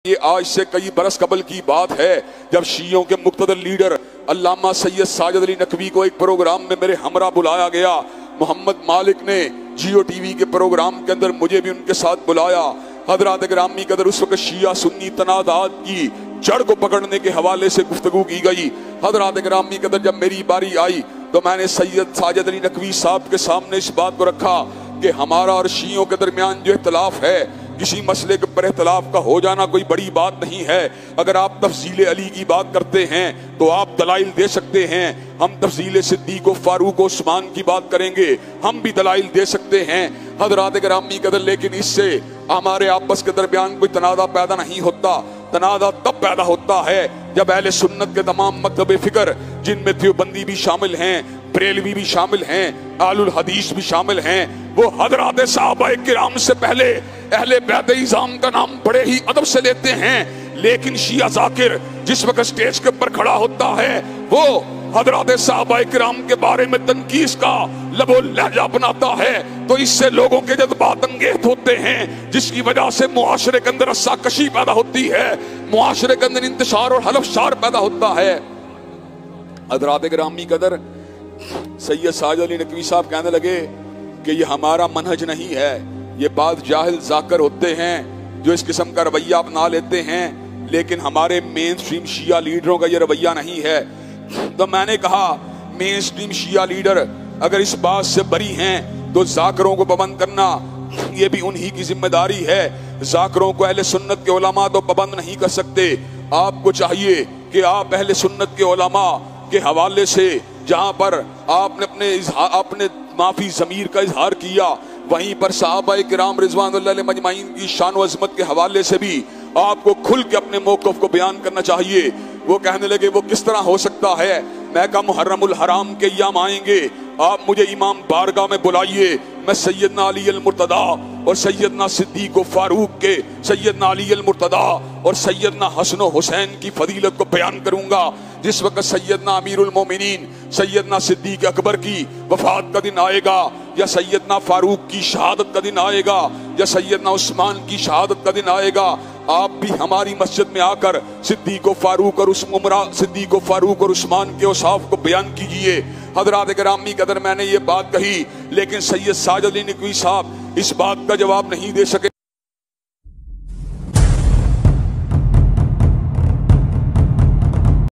یہ آج سے کئی برس قبل کی بات ہے جب شیعوں کے مقتدر لیڈر علامہ سید ساجد علی نقوی کو ایک پروگرام میں میرے ہمراہ بلایا گیا۔ محمد مالک نے جیو ٹی وی کے پروگرام کے اندر مجھے بھی ان کے ساتھ بلایا۔ حضرات گرامی قدر اس وقت شیعہ سنی تنازعات کی جڑ کو پکڑنے کے حوالے سے گفتگو کی گئی۔ حضرات گرامی قدر جب میری باری آئی تو میں نے سید ساجد علی نقوی صاحب کے سامنے اس بات کو رکھا کہ ہمارا اور شیعوں کے درمیان جو اختلاف ہے، کسی مسئلے کے پر اختلاف کا ہو جانا کوئی بڑی بات نہیں ہے۔ اگر آپ تفضیل علی کی بات کرتے ہیں تو آپ دلائل دے سکتے ہیں، ہم تفضیل صدیق و فاروق و عثمان کی بات کریں گے، ہم بھی دلائل دے سکتے ہیں۔ حضرات گرامی قدر لیکن اس سے ہمارے آپس کے درمیان کوئی تنازع پیدا نہیں ہوتا۔ تنازع تب پیدا ہوتا ہے جب اہل سنت کے تمام مکتب فکر، جن میں دیوبندی بھی شامل ہیں، بریلوی بھی شامل ہیں، اہل الحدیث بھی شامل ہیں، وہ حضرات صحابہ کرام سے پہلے اہل بیت اعظام کا نام بڑے ہی ادب سے لیتے ہیں، لیکن شیعہ ذاکر جس وقت سٹیج کے اوپر کھڑا ہوتا ہے وہ حضرات صحابہ کرام کے بارے میں تنقید کا لب و لہجہ اپناتا ہے تو اس سے لوگوں کے جذبات انگیخت ہوتے ہیں، جس کی وجہ سے معاشرے کے اندر رسا کشی پیدا ہوتی ہے، معاشرے کے اندر انتشار اور حلف شار پیدا ہوتا ہے۔ حضرات گرامی قدر سید ساجد علی نقوی صاحب کہنے لگے کہ یہ ہمارا منہج نہیں ہے، یہ بعض جاہل ذاکر ہوتے ہیں جو اس قسم کا رویہ اپنا لیتے ہیں، لیکن ہمارے مین سٹریم شیعہ لیڈروں کا یہ رویہ نہیں ہے۔ تو میں نے کہا مین سٹریم شیعہ لیڈر اگر اس بات سے بری ہیں تو ذاکروں کو پابند کرنا یہ بھی انہی کی ذمہ داری ہے۔ ذاکروں کو اہل سنت کے علماء تو پابند نہیں کر سکتے۔ آپ کو چاہیے کہ آپ اہل سنت کے علماء کے حوالے سے جہاں پر آپ نے اپنے معافی ضمیر کا اظہار کیا، وہیں پر صحابہ کرام رضوان اللہ علیہ مجمعین کی شان و عظمت کے حوالے سے بھی آپ کو کھل کے اپنے موقف کو بیان کرنا چاہیے۔ وہ کہنے لگے وہ کس طرح ہو سکتا ہے؟ میں کہا محرم الحرام کے ایام آئیں گے، آپ مجھے امام بارگاہ میں بلائیے، میں سیدنا علی المرتضیٰ اور سیدنا صدیق و فاروق کے، سیدنا علی المرتضیٰ اور سیدنا حسن و حسین کی فضیلت کو بیان کروں گا۔ جس وقت سیدنا امیر المومنین سیدنا صدیق اکبر کی وفات کا دن آئے گا، یا سیدنا فاروق کی شہادت کا دن آئے گا، یا سیدنا عثمان کی شہادت کا دن آئے گا، آپ بھی ہماری مسجد میں آ کر صدیق و فاروق اور عثمان کے اوصاف کو بیان کیجئے۔ حضرات گرامی قدر میں نے یہ بات کہی، لیکن سید ساجد علی نقوی صاحب اس بات کا جواب نہیں دے سکے۔